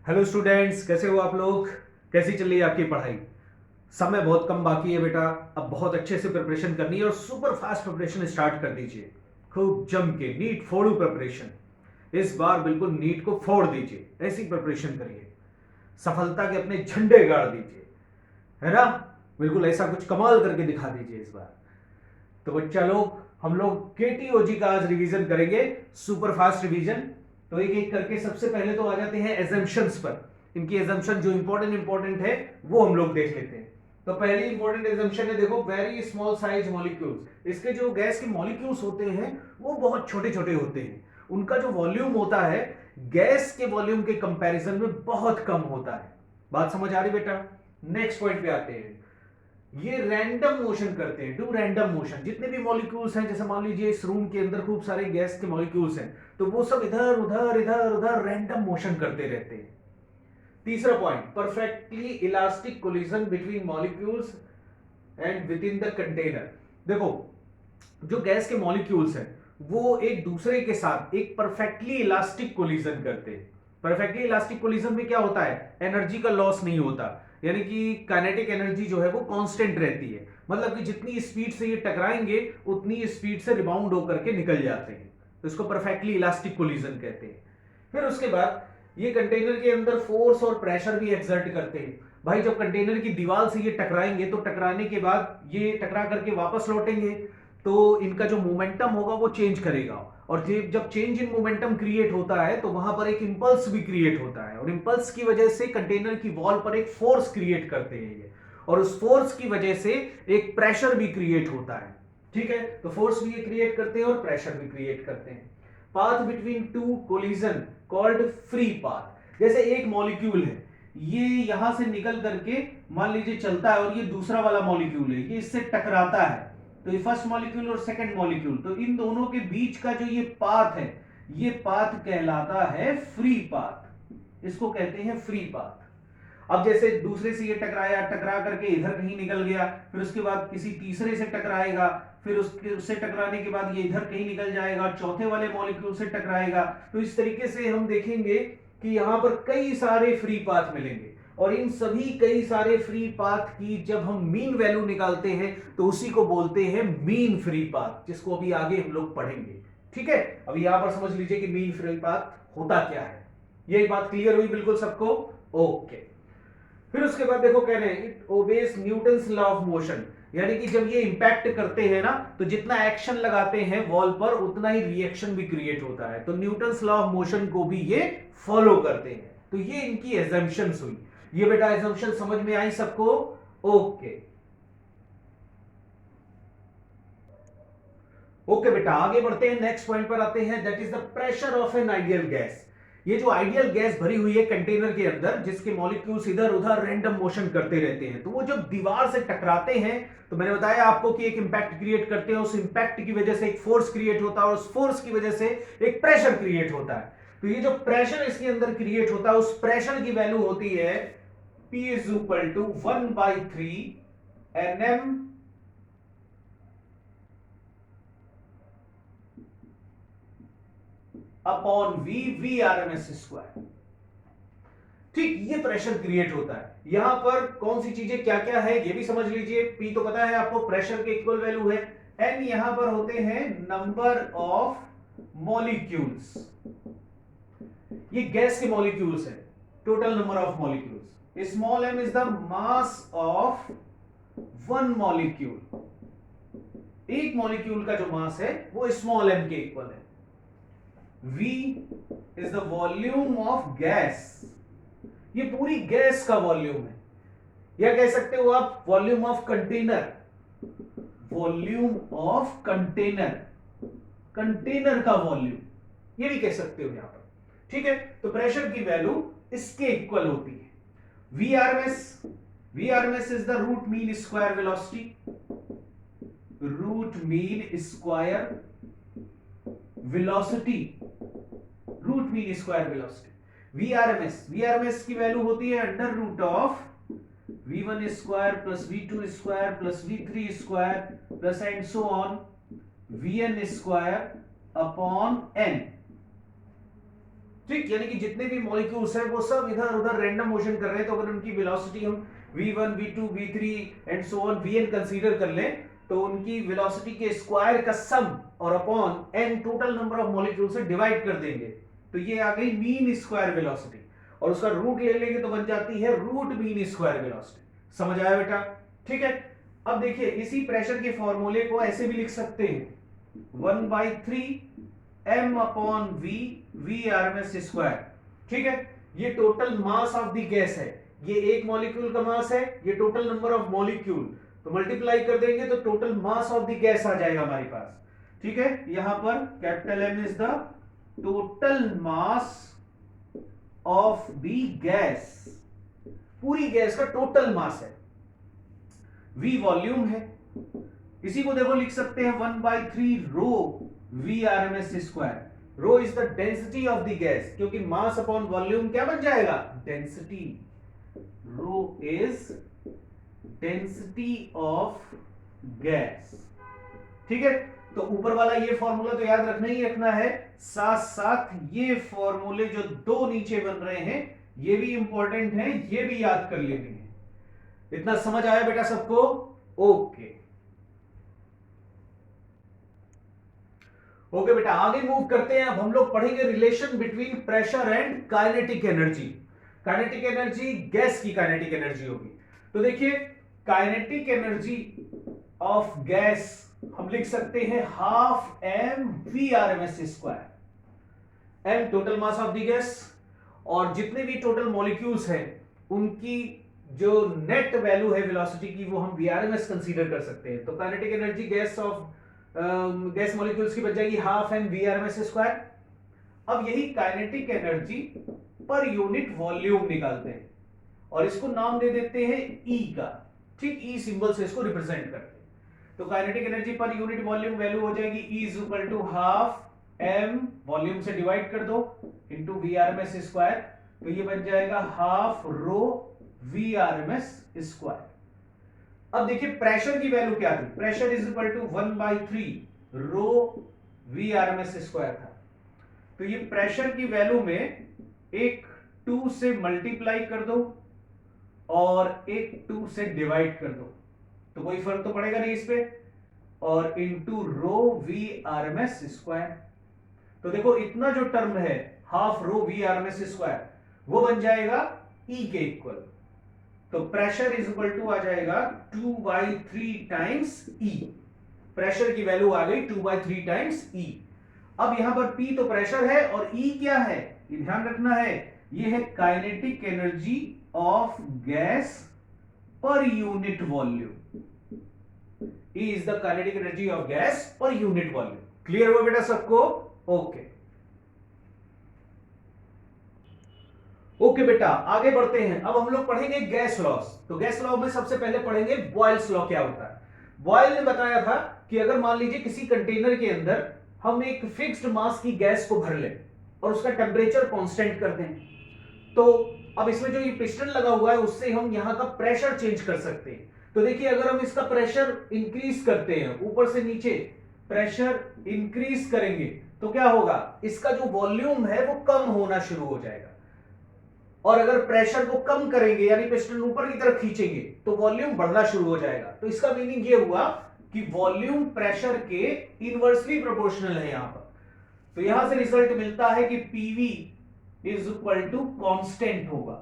Hello students, कैसे हो आप लोग। कैसी चल रही है आपकी पढ़ाई। समय बहुत कम बाकी है बेटा। अब बहुत अच्छे से प्रिपरेशन करनी है और सुपर फास्ट प्रिपरेशन स्टार्ट कर दीजिए। खूब जम के नीट फोड़ू प्रिपरेशन। इस बार बिल्कुल नीट को फोड़ दीजिए, ऐसी प्रिपरेशन करिए। सफलता के अपने झंडे गाड़ दीजिए, है ना। बिल्कुल ऐसा कुछ कमाल करके दिखा दीजिए इस बार। तो बच्चा लोग, हम लोग केटीओजी का आज रिवीजन करेंगे, सुपर फास्ट रिवीजन। तो एक एक करके सबसे पहले तो आ जाते हैं एजम्पशंस पर। इनकी एजम्पशन जो इंपॉर्टेंट है वो हम लोग देख लेते हैं। तो पहली इंपॉर्टेंट एजम्पशन है, देखो, वेरी स्मॉल साइज मॉलिक्यूल्स। इसके जो गैस के मॉलिक्यूल्स होते हैं वो बहुत छोटे छोटे होते हैं। उनका जो वॉल्यूम होता है गैस के वॉल्यूम के कंपैरिजन में बहुत कम होता है। बात समझ आ रही बेटा। नेक्स्ट पॉइंट पे आते हैं। ये रैंडम मोशन करते हैं, डू रैंडम मोशन। जितने भी मॉलिक्यूल्स हैं, जैसे मान लीजिए इस रूम के अंदर खूब सारे गैस के मॉलिक्यूल्स हैं, तो वो सब इधर उधर इधर उधर रैंडम मोशन करते रहते हैं। तीसरा point, perfectly elastic collision between molecules and with in the container. देखो, जो गैस के मॉलिक्यूल्स हैं वो एक दूसरे के साथ एक परफेक्टली इलास्टिक कोलिजन करते हैं। परफेक्टली इलास्टिक कोलिजन में क्या होता है, एनर्जी का लॉस नहीं होता, यानी कि काइनेटिक एनर्जी जो है वो कांस्टेंट रहती है। मतलब कि जितनी स्पीड से ये टकराएंगे उतनी स्पीड से रिबाउंड होकर के निकल जाते हैं। तो इसको परफेक्टली इलास्टिक कोलिजन कहते हैं। फिर उसके बाद ये कंटेनर के अंदर फोर्स और प्रेशर भी एक्सर्ट करते हैं। भाई जब कंटेनर की दीवार से ये टकराएंगे तो टकराने के बाद ये टकरा करके वापस लौटेंगे, तो इनका जो मोमेंटम होगा वो चेंज करेगा। और जब चेंज इन मोमेंटम क्रिएट होता है तो वहां पर एक इंपल्स भी क्रिएट होता है, और इंपल्स की वजह से कंटेनर की वॉल पर एक फोर्स क्रिएट करते हैं ये, और उस फोर्स की वजह से एक प्रेशर भी क्रिएट होता है। ठीक है, तो फोर्स भी ये क्रिएट करते हैं और प्रेशर भी क्रिएट करते हैं। Path between two collision called free path. जैसे एक मॉलिक्यूल है, ये यहां से निकल करके मान लीजिए चलता है, और ये दूसरा वाला मॉलिक्यूल है, ये इससे टकराता है। तो ये फर्स्ट मॉलिक्यूल और सेकंड मॉलिक्यूल, तो इन दोनों के बीच का जो ये पाथ है, ये पाथ कहलाता है फ्री पाथ। इसको कहते हैं फ्री पाथ। अब जैसे दूसरे से ये टकराया, टकरा करके इधर कहीं निकल गया, फिर उसके बाद किसी तीसरे से टकराएगा, फिर उससे टकराने के बाद ये इधर कहीं निकल जाएगा, चौथे वाले मॉलिक्यूल से टकराएगा। तो इस तरीके से हम देखेंगे कि यहां पर कई सारे फ्री पाथ मिलेंगे, और इन सभी कई सारे फ्री पाथ की जब हम मीन वैल्यू निकालते हैं तो उसी को बोलते हैं मीन फ्री पाथ, जिसको अभी आगे हम लोग पढ़ेंगे। ठीक है, अभी यहां पर समझ लीजिए कि मीन फ्री पाथ होता क्या है। ये बात क्लियर हुई बिल्कुल सबको। ओके, फिर उसके बाद देखो, कह रहे हैं it obeys Newton's law of motion. यानी कि जब ये इंपैक्ट करते हैं ना, तो जितना एक्शन लगाते हैं वॉल पर उतना ही रिएक्शन भी क्रिएट होता है। तो न्यूटन्स लॉ ऑफ मोशन को भी ये फॉलो करते हैं। तो ये इनकी एजम्पशंस हुई। ये बेटा एजम्पशन समझ में आई सबको। ओके ओके बेटा, आगे बढ़ते हैं, नेक्स्ट पॉइंट पर आते हैं, that is the pressure of an ideal gas. ये जो आइडियल गैस भरी हुई है कंटेनर के अंदर, जिसके मॉलिक्यूल्स इधर उधर रैंडम मोशन करते रहते हैं, तो वो जब दीवार से टकराते हैं, तो मैंने बताया आपको कि एक इंपैक्ट क्रिएट करते हैं, उस इंपैक्ट की वजह से एक फोर्स क्रिएट होता है, और उस फोर्स की वजह से एक प्रेशर क्रिएट होता है। तो ये जो प्रेशर इसके अंदर क्रिएट होता है, उस प्रेशर की वैल्यू होती है P is equal to 1/3 Nm upon V RMS square. ठीक, ये प्रेशर क्रिएट होता है। यहां पर कौन सी चीजें क्या क्या है ये भी समझ लीजिए। पी तो पता है आपको, प्रेशर के इक्वल वैल्यू है। एन यहां पर होते हैं नंबर ऑफ मॉलिक्यूल्स। ये गैस के मॉलिक्यूल्स है, total number of molecules. Small M is the mass of one molecule. एक मॉलिक्यूल का जो मास है वो स्मॉल एम के इक्वल है। V is the volume of gas। ये पूरी गैस का वॉल्यूम है, या कह सकते हो आप volume of container. Volume of container, container का वॉल्यूम ये भी कह सकते हो यहां पर। ठीक है, तो प्रेशर की वैल्यू इसके इक्वल होती है। V R M S is the root mean square velocity. Root mean square velocity, root mean square velocity. VRMS की वैल्यू होती है under root of v1 square plus v2 square plus v3 square plus and so on vn square upon n। ठीक, यानी कि जितने भी molecules हैं वो सब इधर उधर रैंडम मोशन कर रहे हैं, तो अगर उनकी वेलोसिटी हम v1 v2 v3 and so on vn consider कर लें, तो उनकी वेलोसिटी के स्क्वायर का सम और upon n total number of molecule से डिवाइड कर देंगे, तो ये आ गई मीन स्क्वायर वेलोसिटी, और उसका रूट ले लेंगे तो बन जाती है रूट मीन स्क्वायर वेलोसिटी। समझ आया बेटा? ठीक है। अब देखिए इसी प्रेशर के फॉर्मूले को ऐसे भी लिख सकते हैं, 1/3 m upon v RMS square. ठीक है, ये total mass of the gas है, ये एक मॉलिक्यूल का मास है, ये टोटल नंबर ऑफ मॉलिक्यूल, तो मल्टीप्लाई कर देंगे तो total mass of the gas आ जाएगा हमारे पास। ठीक है, यहां पर capital M is the total mass of the gas, पूरी गैस का टोटल मास है, V वॉल्यूम है, इसी को देखो लिख सकते हैं 1/3 rho V RMS square. Rho is the density of the gas, क्योंकि मास अपॉन वॉल्यूम क्या बन जाएगा? Density. Rho is density of gas. ठीक है, तो ऊपर वाला ये फॉर्मूला तो याद रखना ही रखना है, साथ साथ ये फॉर्मूले जो दो नीचे बन रहे हैं ये भी इंपॉर्टेंट है, ये भी याद कर लेने हैं। इतना समझ आया बेटा सबको? ओके ओके बेटा, आगे मूव करते हैं। अब हम लोग पढ़ेंगे relation between pressure and kinetic energy. Kinetic energy gas की काइनेटिक एनर्जी होगी। तो देखिए काइनेटिक एनर्जी ऑफ गैस हम लिख सकते हैं half M V RMS square. M total mass of the gas, और जितने भी टोटल मॉलिक्यूल्स हैं उनकी जो नेट वैल्यू है वेलोसिटी की वो हम वीआरएमएस कंसीडर कर सकते हैं। तो kinetic energy gas off gas molecules की बन जाएगी हाफ एम वीआरएमएस स्क्वायर। अब यही kinetic energy per unit volume निकालते हैं और इसको नाम दे देते हैं ई का। ठीक, ई सिंबल से इसको रिप्रेजेंट करते हैं। तो kinetic energy per unit volume value हो जाएगी E is equal to half M, volume से डिवाइड कर दो, इंटू वीआरएमएस स्क्वायर, तो ये बन जाएगा हाफ रो वीआरएमएस स्क्वायर। अब देखिए प्रेशर की वैल्यू क्या थी? Pressure is equal to 1/3 rho VRMS square था। तो ये प्रेशर की वैल्यू में एक 2 से मल्टीप्लाई कर दो और एक 2 से डिवाइड कर दो, तो कोई फर्क तो पड़ेगा नहीं इस पे, और into rho V RMS square. तो देखो इतना जो टर्म है half rho V RMS square वो बन जाएगा ई के इक्वल। तो प्रेशर इज इक्वल टू आ जाएगा 2/3 टाइम्स ई। प्रेशर की वैल्यू आ गई 2/3 टाइम्स ई। अब यहां पर P तो प्रेशर है और E क्या है ये ध्यान रखना है, ये है काइनेटिक एनर्जी ऑफ गैस पर unit volume. E is the kinetic energy of gas पर यूनिट वॉल्यूम। क्लियर हुआ बेटा सबको? ओके ओके बेटा, आगे बढ़ते हैं। अब हम लोग पढ़ेंगे गैस लॉस। तो गैस लॉ में सबसे पहले पढ़ेंगे बॉयल्स लॉ क्या होता है। बॉयल ने बताया था कि अगर मान लीजिए किसी कंटेनर के अंदर हम एक फिक्स्ड मास की गैस को भर लें और उसका टेम्परेचर कांस्टेंट कर दें, तो अब इसमें जो ये पिस्टन लगा हुआ है उससे हम यहां का प्रेशर चेंज कर सकते हैं। तो देखिए अगर हम इसका प्रेशर इंक्रीज करते हैं, ऊपर से नीचे प्रेशर इंक्रीज करेंगे तो क्या होगा, इसका जो वॉल्यूम है वो कम होना शुरू हो जाएगा, और अगर प्रेशर को कम करेंगे यानी पिस्टन ऊपर की तरफ खींचेंगे तो वॉल्यूम बढ़ना शुरू हो जाएगा। तो इसका मीनिंग ये हुआ कि वॉल्यूम प्रेशर के इनवर्सली प्रोपोर्शनल है यहां पर। तो यहां से रिजल्ट मिलता है कि PV is equal to constant होगा,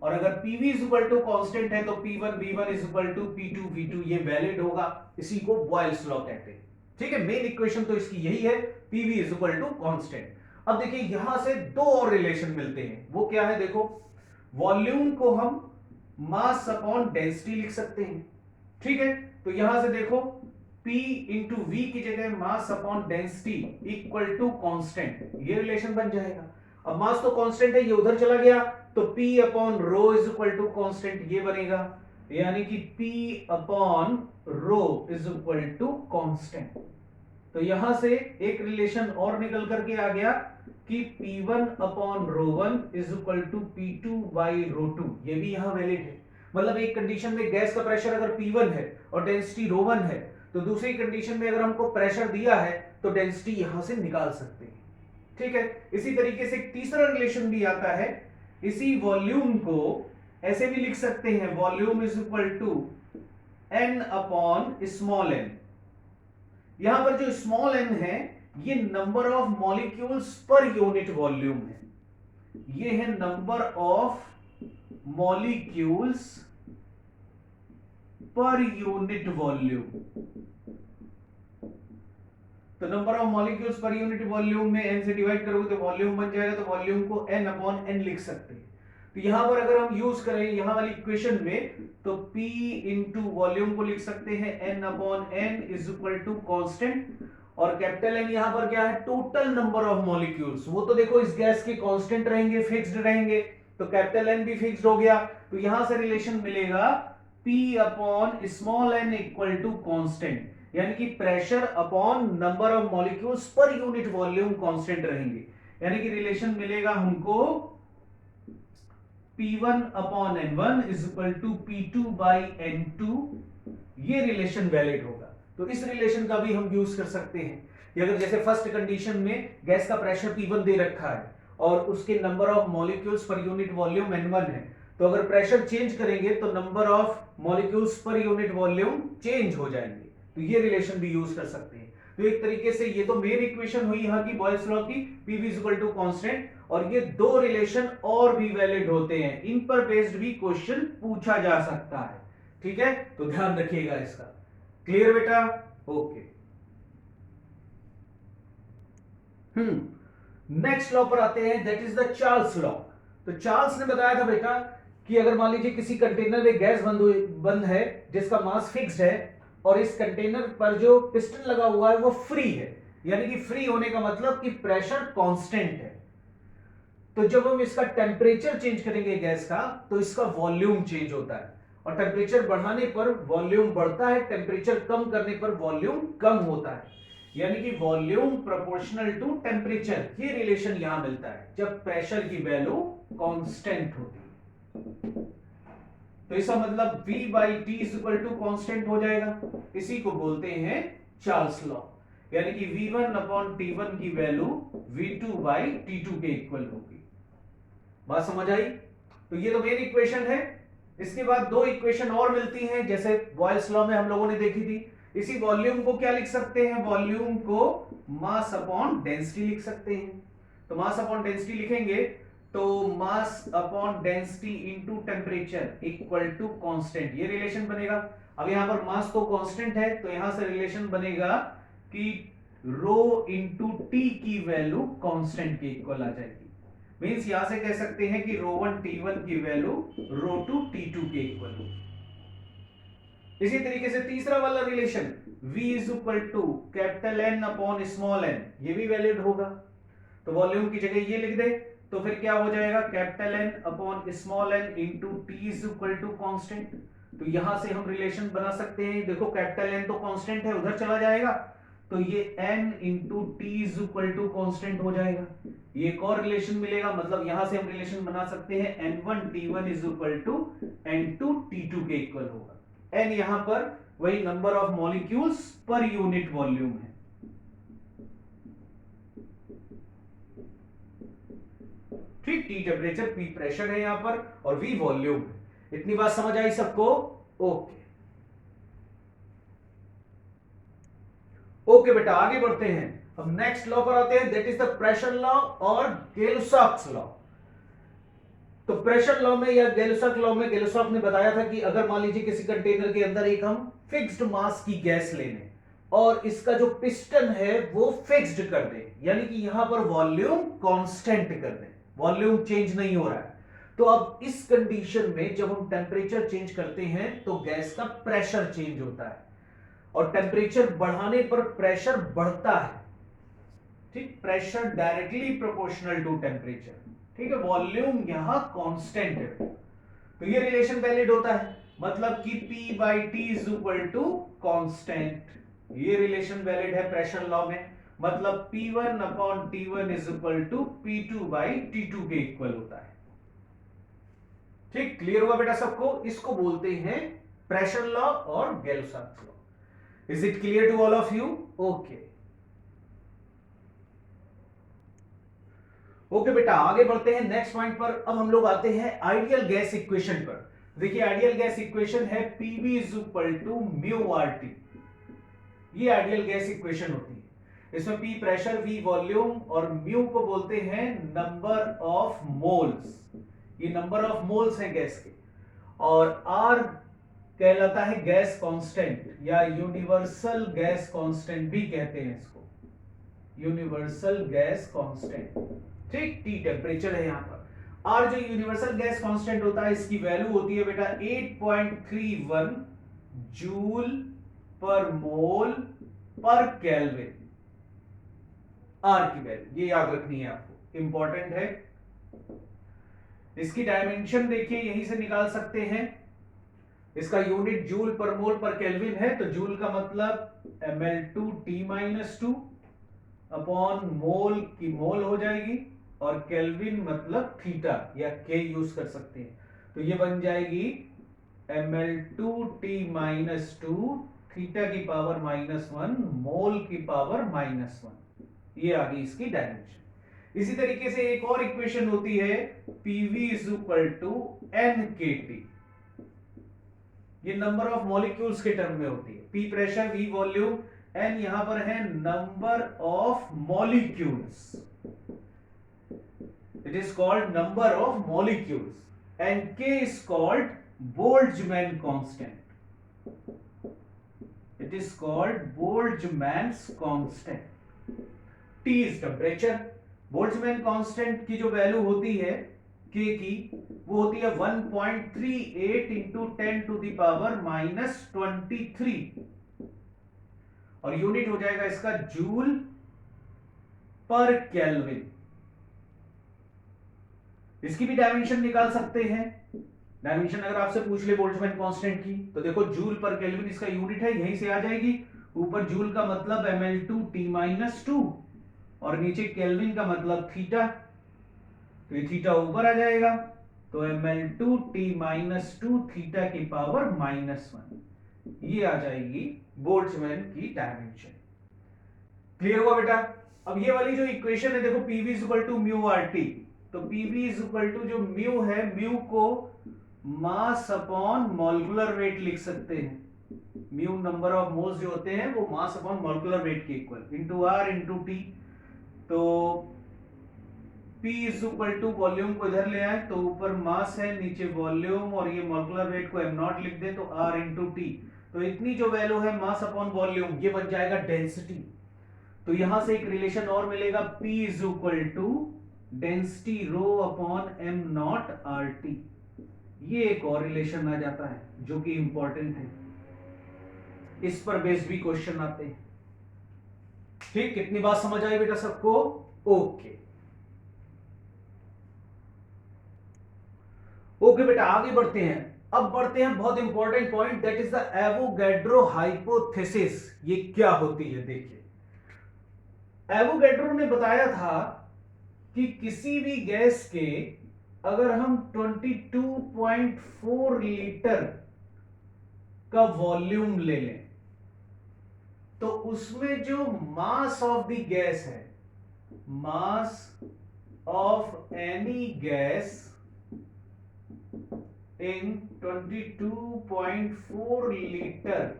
और अगर PV is equal to constant है तो P1 V1 is equal to P2 V2 ये वैलिड होगा। इसी को बॉयल्स लॉ कहते हैं। ठीक है, मेन इक्वेशन तो इसकी यही है, PV is equal to constant. अब देखिए यहां से दो और रिलेशन मिलते हैं, वो क्या है देखो, वॉल्यूम को हम मास अपॉन डेंसिटी लिख सकते हैं। ठीक है, तो यहां से देखो P इंटू वी की जगह mass upon density equal to constant, ये रिलेशन बन जाएगा। अब मास तो कांस्टेंट है, ये उधर चला गया तो P upon rho is equal to constant, ये बनेगा, यानी कि P upon rho is equal to constant. तो यहां से एक रिलेशन और निकल करके आ गया कि P1 अपॉन रो1 is equal to P2 by रो2, ये भी यहां वैलिड है। मतलब एक कंडीशन में गैस का प्रेशर अगर P1 है और डेंसिटी रो1 है, तो दूसरी कंडीशन में अगर हमको प्रेशर दिया है तो डेंसिटी यहां से निकाल सकते हैं। ठीक है। इसी तरीके से एक तीसरा रिलेशन भी आता है, इसी वॉल्यूम को ऐसे भी लिख सकते हैं, volume is equal to n upon small n। यहां पर जो स्मॉल n है ये number of molecules per unit volume है, ये है number of molecules per unit volume. तो number of molecules per unit volume में n से डिवाइड करोगे तो वॉल्यूम बन जाएगा, तो वॉल्यूम को n अपॉन n लिख सकते हैं। तो यहां पर अगर हम यूज करें यहां वाली इक्वेशन में तो p इंटू वॉल्यूम को लिख सकते हैं n upon n is equal to constant, और कैपिटल N यहां पर क्या है, टोटल नंबर ऑफ मॉलिक्यूल्स। वो तो देखो इस गैस के कांस्टेंट रहेंगे, फिक्स्ड रहेंगे, तो कैपिटल N भी फिक्स्ड हो गया। तो यहां से रिलेशन मिलेगा p upon small n equal to constant, यानी कि pressure upon number of molecules per unit volume constant रहेंगे, यानी कि रिलेशन मिलेगा हमको P1 upon N1 is equal to P2 by N2। ये रिलेशन वैलिड होगा। तो इस रिलेशन का भी हम यूज कर सकते हैं कि अगर जैसे फर्स्ट कंडीशन में गैस का प्रेशर P1 दे रखा है और उसके number of molecules per unit volume N1 है, तो अगर प्रेशर चेंज करेंगे तो number of molecules per unit volume change हो जाएंगे। तो ये रिलेशन भी यूज कर सकते हैं। तो एक तरीके से ये तो मेन इक्वेशन हुई यहां की बॉयल्स लॉ की, Pv इक्वल टू कांस्टेंट, और ये दो रिलेशन और भी वैलिड होते हैं, इन पर बेस्ड भी क्वेश्चन पूछा जा सकता है। ठीक है, तो ध्यान रखिएगा इसका। क्लियर बेटा? ओके। नेक्स्ट लॉ पर आते हैं, that is the Charles law. तो चार्ल्स ने बताया था बेटा कि अगर मान लीजिए किसी कंटेनर में गैस बंद है जिसका मास फिक्स्ड है और इस कंटेनर पर जो पिस्टन लगा हुआ है वो फ्री है, यानी कि फ्री होने का मतलब कि प्रेशर कांस्टेंट है। तो जब हम इसका टेम्परेचर चेंज करेंगे गैस का तो इसका वॉल्यूम चेंज होता है, और टेम्परेचर बढ़ाने पर वॉल्यूम बढ़ता है, टेम्परेचर कम करने पर वॉल्यूम कम होता है, यानी कि वॉल्यूम प्रोपोर्शनल टू टेम्परेचर। ये रिलेशन यहां मिलता है जब प्रेशर की वैल्यू कांस्टेंट होती है। तो इसका मतलब V by T is equal to constant हो जाएगा, इसी को बोलते हैं चार्ल्स लॉ, यानी कि V1 अपॉन T1 की वैल्यू V2 बाई T2 के इक्वल होगी। बात समझ आई? तो ये तो मेन इक्वेशन है। इसके बाद दो इक्वेशन और मिलती हैं, जैसे बॉयल्स लॉ में हम लोगों ने देखी थी। इसी वॉल्यूम को क्या लिख सकते हैं, वॉल्यूम को मास अपॉन डेंसिटी लिख सकते हैं। तो मास अपॉन डेंसिटी लिखेंगे तो mass upon density into temperature equal to constant, ये रिलेशन बनेगा। अब यहां पर मास तो कांस्टेंट है तो यहां से रिलेशन बनेगा कि रो इनटू टी की वैल्यू कांस्टेंट के इक्वल आ जाएगी। मींस यहां से कह सकते हैं कि रो1 T1 की वैल्यू रो2 T2 के इक्वल होगी। इसी तरीके से तीसरा वाला relation V is equal to capital N upon small n, ये भी वैलिड होगा। तो वॉल्यूम की जगह ये लिख दे तो फिर क्या हो जाएगा, capital N upon small n into T is equal to constant. तो यहां से हम रिलेशन बना सकते हैं, देखो कैपिटल N तो कांस्टेंट है, उधर चला जाएगा तो ये n into T is equal to constant हो जाएगा। ये एक और रिलेशन मिलेगा, मतलब यहां से हम रिलेशन बना सकते हैं n1 T1 is equal to n2 T2 के इक्वल होगा। n यहां पर वही number of molecules per unit volume है। ठीक, टी टेम्परेचर, पी प्रेशर है यहां पर और वी वॉल्यूम है। इतनी बात समझ आई सबको? ओके ओके बेटा, आगे बढ़ते हैं। अब नेक्स्ट लॉ पर आते हैं, that is the pressure law और गेलुसाक्स लॉ। तो प्रेशर लॉ में या गेलुसाक लॉ में गेलुसाक ने बताया था कि अगर मान लीजिए किसी कंटेनर के अंदर एक हम फिक्स्ड मास की गैस ले लें और इसका जो पिस्टन है वो फिक्स्ड कर दें, यानी कि यहां पर वॉल्यूम कांस्टेंट कर दें, वॉल्यूम चेंज नहीं हो रहा है, तो अब इस कंडीशन में जब हम टेम्परेचर चेंज करते हैं तो गैस का प्रेशर चेंज होता है, और टेम्परेचर बढ़ाने पर प्रेशर बढ़ता है। ठीक, pressure directly proportional to temperature. ठीक है, वॉल्यूम यहां कांस्टेंट है, तो ये रिलेशन वैलिड होता है, मतलब कि P by T is equal to constant. ये रिलेशन वैलिड है प्रेशर लॉ में, मतलब P1 upon T1 is equal to P2 by T2 के इक्वल होता है। ठीक, क्लियर हुआ बेटा सबको? इसको बोलते हैं प्रेशर लॉ और Gay Lussac's law. Is it clear to all of you? Okay. Okay बेटा, आगे बढ़ते हैं नेक्स्ट पॉइंट पर। अब हम लोग आते हैं आइडियल गैस इक्वेशन पर। देखिए आइडियल गैस इक्वेशन है PV is equal to mu R T. ये आइडियल गैस इक्वेशन होती है। इसमें पी प्रेशर, वी वॉल्यूम और म्यू को बोलते हैं नंबर ऑफ मोल्स। ये नंबर ऑफ मोल्स हैं गैस के। और आर कहलाता है गैस कांस्टेंट या यूनिवर्सल गैस कांस्टेंट भी कहते हैं इसको, यूनिवर्सल गैस कांस्टेंट। ठीक, टी टेम्परेचर है यहां पर। और जो यूनिवर्सल गैस कांस्टेंट होता है इसकी वैल्यू होती है बेटा 8.31 जूल पर मोल पर केल्विन। आर की वैल्यू ये याद रखनी है आपको, इंपॉर्टेंट है। इसकी डायमेंशन देखिए यहीं से निकाल सकते हैं। इसका यूनिट जूल पर मोल पर केल्विन है, तो जूल का मतलब ml2t-2 अपॉन मोल की मोल हो जाएगी, और केल्विन मतलब थीटा या के यूज कर सकते हैं। तो ये बन जाएगी ml2t-2 थीटा की पावर -1 मोल की पावर -1। ये आ गई इसकी डायमेंशन। इसी तरीके से एक और इक्वेशन होती है PV is equal to NKT. ये नंबर ऑफ मॉलिक्यूल्स के टर्म में होती है। P pressure, V volume, N यहां पर है number of molecules. It is called number of molecules, and K is called Boltzmann constant. It is called Boltzmann's constant. T is temperature. Boltzmann constant की जो value होती है के की, वो होती है 1.38 इंटू 10 टू द पावर -23, और यूनिट हो जाएगा इसका जूल पर केल्विन। इसकी भी डायमेंशन निकाल सकते हैं। डायमेंशन अगर आपसे पूछ ले बोल्ट्जमैन कांस्टेंट की, तो देखो जूल पर केल्विन इसका यूनिट है, यहीं से आ जाएगी। ऊपर जूल का मतलब ml2t-2 और नीचे केल्विन का मतलब थीटा, तो ये थीटा ऊपर आ जाएगा, तो ml2t-2 थीटा की पावर -1। ये आ जाएगी बोल्ट्जमैन की डायमेंशन। क्लियर हुआ बेटा? अब ये वाली जो इक्वेशन है देखो, PV is equal to mu R T. तो पीवी इज इक्वल टू जो म्यू है, म्यू को मास अपॉन मॉलिक्यूलर वेट लिख सकते हैं। म्यू नंबर ऑफ मोल्स जो होते हैं वो मास अपॉन मॉलिक्यूलर वेट के equal, into R into T. तो P is equal to volume को इधर ले आए तो ऊपर मास है, नीचे वॉल्यूम, और ये मॉलिक्यूलर वेट को m0 लिख दे तो R इंटू टी। तो इतनी जो वैल्यू है मास अपॉन वॉल्यूम, ये बन जाएगा डेंसिटी। तो यहां से एक रिलेशन और मिलेगा, P is equal to density rho upon m0 RT। ये एक और रिलेशन आ जाता है जो कि इंपॉर्टेंट है। इस पर बेस्ड भी क्वेश्चन आते हैं। ठीक, कितनी बात समझ आई बेटा सबको? ओके ओके बेटा, आगे बढ़ते हैं। अब बढ़ते हैं बहुत important point, that is the Avogadro hypothesis. ये क्या होती है? देखिए, एवोगैड्रो ने बताया था कि किसी भी गैस के अगर हम 22.4 लीटर का वॉल्यूम ले लें, तो उसमें जो मास ऑफ द गैस है, mass of any gas in 22.4 liter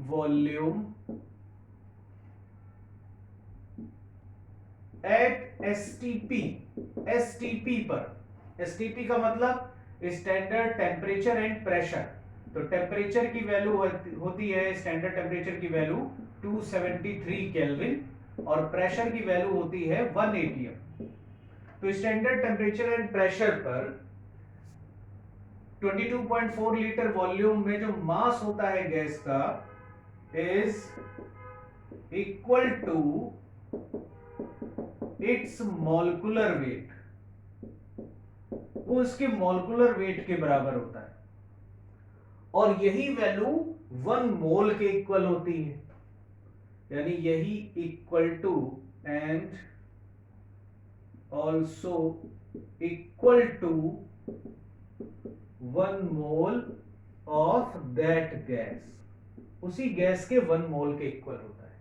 volume at STP। STP पर, STP का मतलब स्टैंडर्ड टेम्परेचर एंड प्रेशर। तो टेम्परेचर की वैल्यू होती है, स्टैंडर्ड टेम्परेचर की वैल्यू 273 केल्विन, और प्रेशर की वैल्यू होती है 1 atm। तो स्टैंडर्ड टेम्परेचर एंड प्रेशर पर 22.4 लीटर वॉल्यूम में जो मास होता है गैस का is equal to its molecular weight. वो इसके मॉलिक्यूलर वेट के बराबर होता है, और यही वैल्यू 1 मोल के इक्वल होती है, यानी यही equal to and also equal to 1 mole of that gas। उसी गैस के 1 मोल के इक्वल होता है।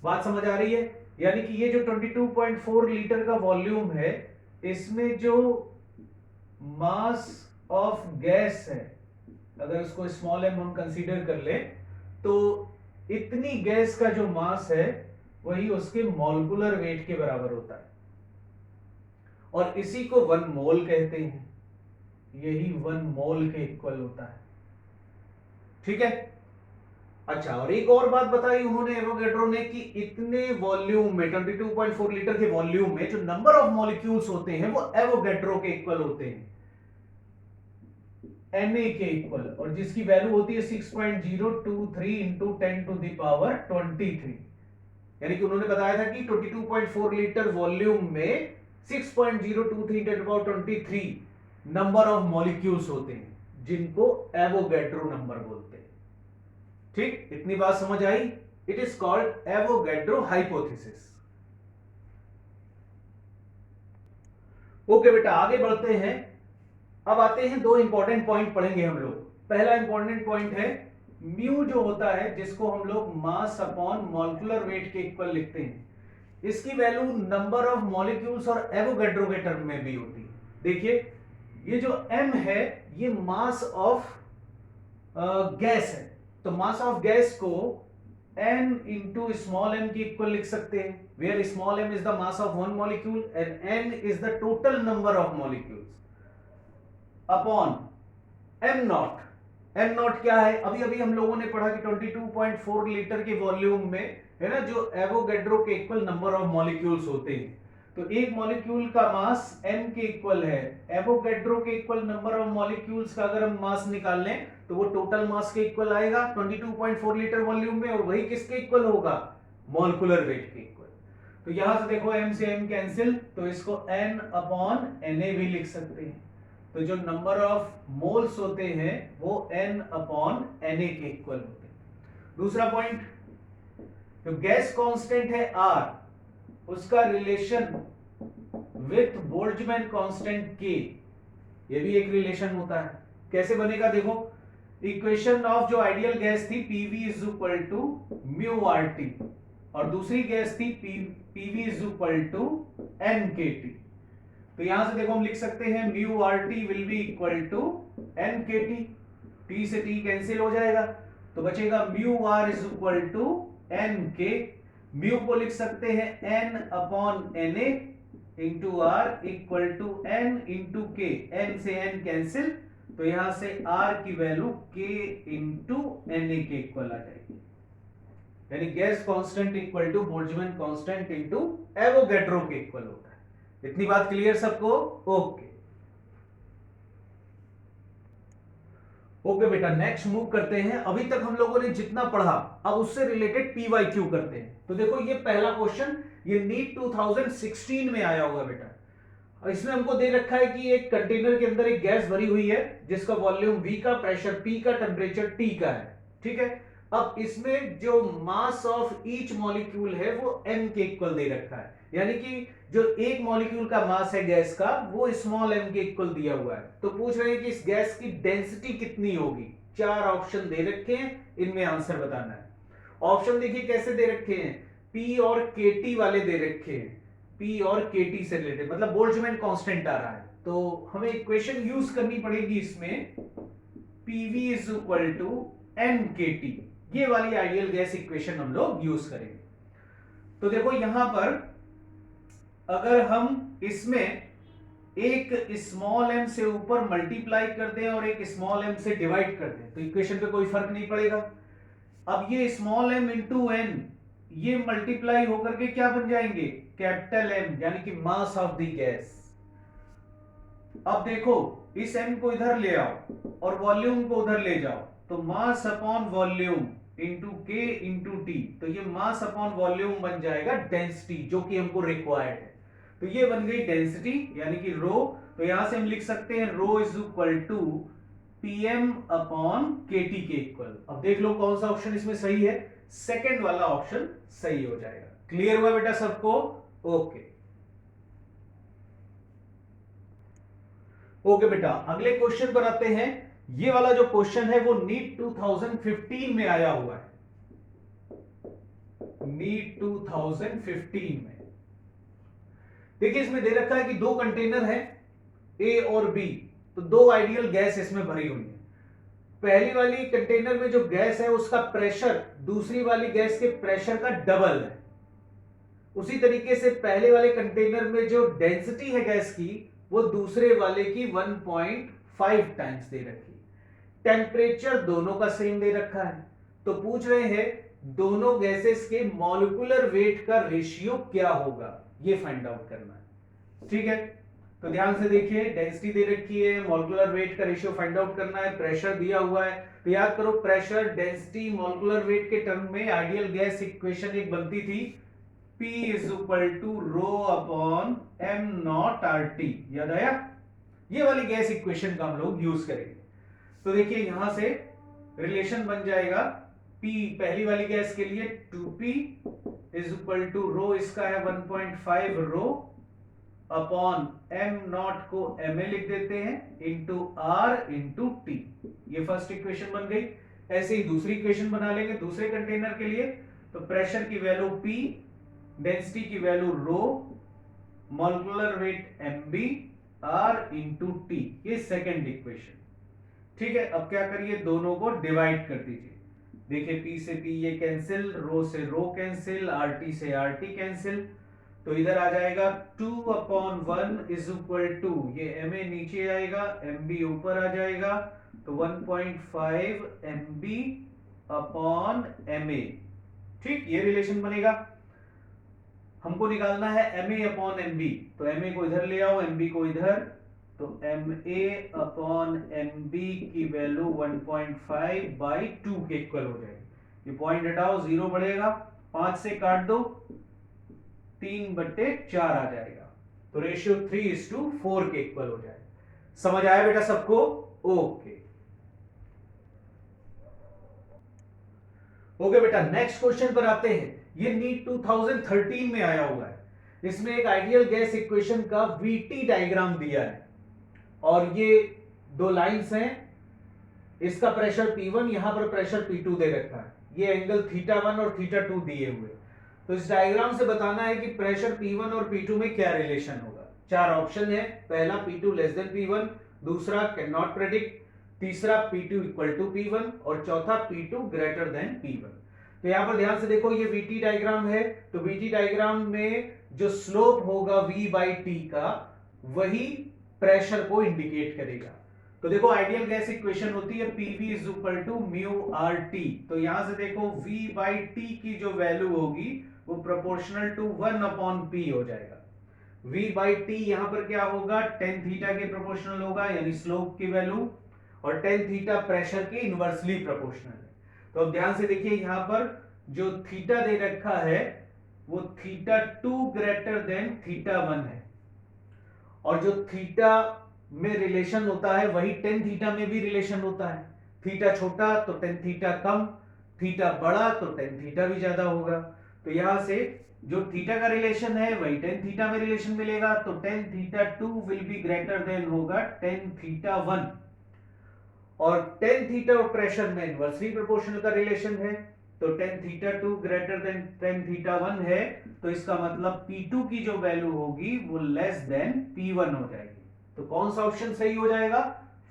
बात समझ आ रही है? यानी कि ये जो 22.4 लीटर का वॉल्यूम है, इसमें जो मास ऑफ गैस है, अगर उसको स्मॉल एम हम कंसीडर कर ले, तो इतनी गैस का जो मास है वही उसके मॉलिक्यूलर वेट के बराबर होता है, और इसी को 1 मोल कहते हैं। यही 1 मोल के इक्वल होता है। ठीक है। अच्छा, और एक और बात बताई उन्होंने, एवोगैड्रो ने, कि इतने वॉल्यूम में 22.4 लीटर के वॉल्यूम में जो नंबर ऑफ मॉलिक्यूल्स होते हैं वो एवोगैड्रो के इक्वल होते हैं, Na के इक्वल, और जिसकी वैल्यू होती है 6.023 इंटू 10 टू द पावर 23। यानी कि उन्होंने बताया था कि 22.4 लीटर वॉल्यूम में 6.023 into power 23 number of molecules होते हैं, जिनको एवोगैड्रो नंबर बोलते हैं। ठीक, इतनी बात समझ आई? It is called Avogadro hypothesis. Okay बेटा, आगे बढ़ते हैं। अब आते हैं, 2 इंपॉर्टेंट पॉइंट पढ़ेंगे हम लोग। पहला इंपॉर्टेंट पॉइंट है म्यू, जो होता है जिसको हम लोग मास अपॉन मॉलिक्यूलर वेट के इक्वल लिखते हैं, इसकी वैल्यू नंबर ऑफ मॉलिक्यूल्स और एवोगैड्रो के टर्म में भी होती है। देखिए, ये जो m है ये मास ऑफ गैस है, तो मास ऑफ गैस को n इंटू स्मॉल m के इक्वल लिख सकते हैं, where small m is the mass of one molecule and n is the total number of molecules upon m not. m not क्या है? अभी अभी हम लोगों ने पढ़ा कि 22.4 लीटर के वॉल्यूम में है ना, जो एवोगैड्रो के इक्वल नंबर ऑफ मॉलिक्यूल्स होते हैं, तो एक मॉलिक्यूल का मास m के इक्वल है, एवोगैड्रो के इक्वल नंबर ऑफ मॉलिक्यूल्स का अगर हम मास निकाल लें तो वो टोटल मास के इक्वल आएगा 22.4 लीटर वॉल्यूम में, और वही किसके इक्वल होगा? मॉलिक्यूलर वेट के इक्वल। तो यहां से देखो m से m कैंसिल, तो इसको n अपॉन Na भी लिख सकते हैं, तो जो नंबर ऑफ मोल्स होते हैं वो n अपॉन Na के इक्वल होते हैं। दूसरा पॉइंट, जो गैस कांस्टेंट है R, उसका relation with Boltzmann constant K, ये भी एक रिलेशन होता है। कैसे बनेगा? देखो, इक्वेशन ऑफ जो आइडियल गैस थी PV is equal to mu RT, और दूसरी गैस थी PV is equal to NKT। तो यहां से देखो हम लिख सकते हैं mu RT will be equal to NKT, T से T कैंसिल हो जाएगा, तो बचेगा mu R is equal to NK। Mu को लिख सकते हैं n upon Na into R equal to n into K, n से n कैंसिल, तो यहां से R की वैल्यू K इंटू Na के इक्वल आ जाएगी, यानी gas constant equal to Boltzmann constant into Avogadro के इक्वल होता है। इतनी बात क्लियर सबको? ओके ओके बेटा, नेक्स्ट मूव करते हैं। अभी तक हम लोगों ने जितना पढ़ा, अब उससे रिलेटेड पीवाईक्यू करते हैं। तो देखो, ये पहला क्वेश्चन ये नीट 2016 में आया हुआ बेटा। इसमें हमको दे रखा है कि एक कंटेनर के अंदर एक गैस भरी हुई है जिसका वॉल्यूम V का, प्रेशर P का, टेम्परेचर T का है। ठीक है। अब इसमें जो मास ऑफ ईच मॉलिक्यूल है वो m के इक्वल दे रखा है, यानी कि जो एक मॉलिक्यूल का मास है गैस का वो स्मॉल m के इक्वल दिया हुआ है। तो पूछ रहे हैं कि इस गैस की डेंसिटी कितनी होगी। 4 ऑप्शन दे रखे हैं, इनमें आंसर बताना है। ऑप्शन देखिए कैसे दे रखे हैं, P और KT वाले दे रखे हैं, P और KT से रिलेटेड, मतलब बोल्ट्जमैन कांस्टेंट आ रहा है, तो हमें इक्वेशन यूज करनी पड़ेगी इसमें, PV is equal to NKT, ये वाली आइडियल गैस इक्वेशन हम लोग यूज करेंगे। तो देखो यहां पर अगर हम इसमें एक स्मॉल m से ऊपर मल्टीप्लाई कर दें और एक स्मॉल m से डिवाइड कर दें तो इक्वेशन पे कोई फर्क नहीं पड़ेगा। अब ये स्मॉल m इंटू n ये मल्टीप्लाई होकर के क्या बन जाएंगे? कैपिटल M, यानी कि मास ऑफ द गैस। अब देखो, इस m को इधर ले आओ और वॉल्यूम को उधर ले जाओ, तो mass upon volume into K into T, तो ये मास अपॉन वॉल्यूम बन जाएगा डेंसिटी, जो कि हमको रिक्वायर्ड है। तो ये बन गई डेंसिटी, यानी कि रो। तो यहां से हम लिख सकते हैं rho is equal to PM upon KT के इक्वल। अब देख लो कौन सा ऑप्शन इसमें सही है, सेकंड वाला ऑप्शन सही हो जाएगा। क्लियर हुआ बेटा सबको? ओके ओके बेटा, अगले क्वेश्चन पर आते हैं। ये वाला जो क्वेश्चन है वो नीट 2015 में आया हुआ है। नीट 2015 में। देखिए इसमें दे रखा है कि दो कंटेनर है ए और बी, तो दो आइडियल गैस इसमें भरी हुई है। पहली वाली कंटेनर में जो गैस है उसका प्रेशर दूसरी वाली गैस के प्रेशर का डबल है। उसी तरीके से पहले वाले कंटेनर में जो डेंसिटी है गैस की वो दूसरे वाले की 1.5 टाइम्स दे रखी। टेम्परेचर दोनों का सेम दे रखा है। तो पूछ रहे हैं दोनों गैसेस के मॉलिक्यूलर वेट का रेशियो क्या होगा, ये फाइंड आउट करना है। ठीक है, तो ध्यान से देखिए, डेंसिटी दे रखी है, मॉलिक्यूलर वेट का रेशियो फाइंड आउट करना है, प्रेशर दिया हुआ है। तो याद करो प्रेशर, डेंसिटी, मॉलिक्यूलर वेट के टर्म में आइडियल गैस इक्वेशन एक बनती थी P is equal to rho upon M not R T. याद आया? ये वाली गैस इक्वेशन का हम लोग यूज करेंगे। तो देखिए यहां से रिलेशन बन जाएगा P पहली वाली गैस के लिए 2P इज इक्वल टू रो, इसका है 1.5 रो अपॉन एम नॉट को ma लिख देते हैं इंटू आर इंटू टी। ये फर्स्ट इक्वेशन बन गई। ऐसे ही दूसरी इक्वेशन बना लेंगे दूसरे कंटेनर के लिए। तो प्रेशर की वैल्यू P, डेंसिटी की value rho, molecular weight mb, r into T. ये सेकेंड इक्वेशन। ठीक है, अब क्या करिए, दोनों को डिवाइड कर दीजिए। देखिए P से P ये कैंसिल, रो से रो कैंसिल, RT से RT कैंसिल। तो इधर आ जाएगा 2/1 इज इक्वल टू, ये ma नीचे आएगा, mb ऊपर आ जाएगा, तो 1.5 mb अपॉन ma। ठीक, ये रिलेशन बनेगा। हमको निकालना है ma अपॉन mb, तो ma को इधर ले आओ, mb को इधर, तो ma अपॉन mb की वैल्यू 1.5/2 के इक्वल हो जाएगी। ये पॉइंट हटाओ, 0 बढ़ेगा, 5 से काट दो, 3/4 आ जाएगा। तो रेशियो 3:4 के इक्वल हो जाएगा। समझ आया बेटा सबको? ओके ओके बेटा, नेक्स्ट क्वेश्चन पर आते हैं। ये नीट 2013 में आया हुआ है। इसमें एक आइडियल गैस इक्वेशन का वीटी डायग्राम दिया है और ये दो लाइंस हैं। इसका प्रेशर P1, यहां पर प्रेशर P2 दे रखा है। ये एंगल θ1 और θ2 दिए हुए। तो इस डायग्राम से बताना है कि प्रेशर P1 और P2 में क्या रिलेशन होगा। चार ऑप्शन है, पहला P2 लेस देन P1, दूसरा कैन नॉट प्रेडिक्ट, तीसरा P2 इक्वल टू P1 और चौथा P2 ग्रेटर देन P1। तो यहां पर ध्यान से देखो, ये VT डायग्राम है। तो VT डायग्राम में जो स्लोप होगा V/T का, वही प्रेशर को इंडिकेट करेगा। तो देखो आइडियल गैस इक्वेशन होती है PV is equal to mu RT। तो यहां से देखो V/T की जो वैल्यू होगी वो प्रोपोर्शनल टू 1/P हो जाएगा। V/T यहां पर क्या होगा, tan थीटा के प्रोपोर्शनल होगा, यानी स्लोप की वैल्यू, और tan थीटा प्रेशर के इनवर्सली प्रोपोर्शनल है। तो अब ध्यान से देखिए, यहां पर जो थीटा दे रखा है वो θ2 ग्रेटर देन θ1 है, और जो थीटा में रिलेशन होता है वही tan थीटा में भी रिलेशन होता है। थीटा छोटा तो tan थीटा कम, थीटा बड़ा तो tan थीटा भी ज्यादा होगा। तो यहां से जो थीटा का रिलेशन है वही tan थीटा में रिलेशन मिलेगा। तो tan θ2 will be greater than होगा tan θ1, और tan थीटा और प्रेशर में इनवर्सली प्रोपोर्शनल का रिलेशन है। तो tan θ2 ग्रेटर देन tan θ1 है, तो इसका मतलब P2 की जो वैल्यू होगी वो लेस देन P1 हो जाएगी। तो कौन सा ऑप्शन सही हो जाएगा?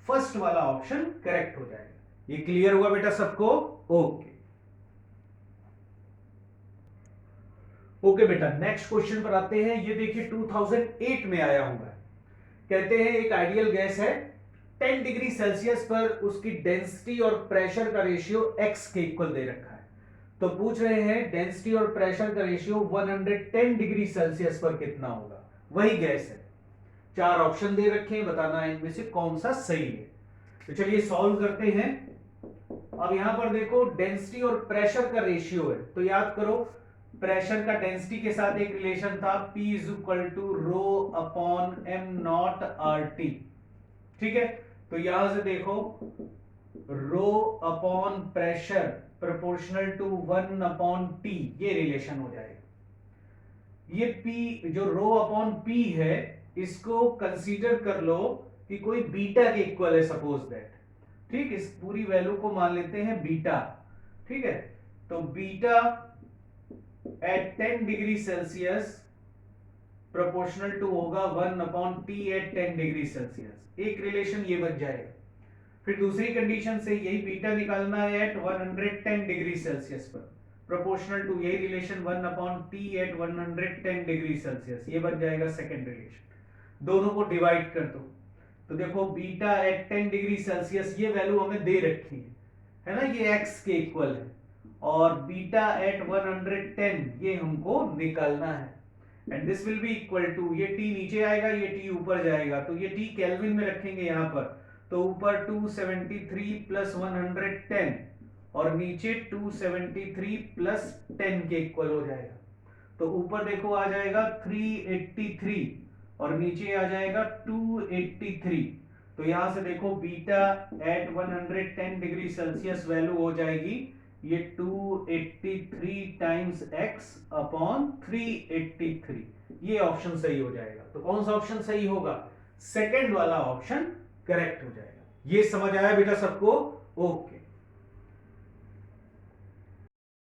फर्स्ट वाला ऑप्शन करेक्ट हो जाएगा। ये क्लियर हुआ बेटा सबको? ओके ओके बेटा, नेक्स्ट क्वेश्चन पर आते हैं। ये देखिए 2008 में आया हुआ है। कहते हैं एक आइडियल गैस है, 10 डिग्री सेल्सियस पर उसकी डेंसिटी और प्रेशर का रेशियो x के इक्वल दे रखा है। तो पूछ रहे हैं डेंसिटी और प्रेशर का रेशियो 110 डिग्री सेल्सियस पर कितना होगा। वही गैस है, चार ऑप्शन दे रखे हैं, बताना है इनमें से कौन सा सही है। तो चलिए सॉल्व करते हैं। अब यहां पर देखो डेंसिटी और प्रेशर का रेशियो है, तो याद करो प्रेशर का डेंसिटी के साथ एक रिलेशन था, P is equal to rho upon M not RT। ठीक है, तो यहां से देखो rho upon pressure proportional to 1/T, ये रिलेशन हो जाएगा। ये P जो रो अपॉन P है, इसको कंसीडर कर लो कि कोई बीटा के इक्वल है, सपोज दैट। ठीक, इस पूरी वैल्यू को मान लेते हैं बीटा। ठीक है, तो beta at 10 degree Celsius proportional to होगा 1/T एट 10 डिग्री सेल्सियस। एक रिलेशन ये बन जाएगा। फिर दूसरी कंडीशन से यही बीटा निकालना है एट 110 डिग्री सेल्सियस पर, प्रोपोर्शनल टू यही relation 1/T at 110 degree Celsius, ये बन जाएगा सेकंड रिलेशन। दोनों को डिवाइड कर दो तो देखो बीटा एट 10 डिग्री सेल्सियस ये वैल्यू हमें दे रखी है ना, ये x के इक्वल है, और बीटा एट 110 ये हमको निकालना है। And this will be equal to, ये t नीचे आएगा, ये t ऊपर जाएगा, तो ये t केल्विन में रखेंगे यहां पर, तो ऊपर 273 प्लस 110 और नीचे 273 प्लस 10 के इक्वल हो जाएगा। तो ऊपर देखो आ जाएगा 383 और नीचे आ जाएगा 283। तो यहां से देखो beta at 110 degree Celsius value हो जाएगी ये 283 टाइम्स x अपॉन 383। ये ऑप्शन सही हो जाएगा। तो कौन सा ऑप्शन सही होगा? सेकंड वाला ऑप्शन करेक्ट हो जाएगा। ये समझ आया बेटा सबको? ओके।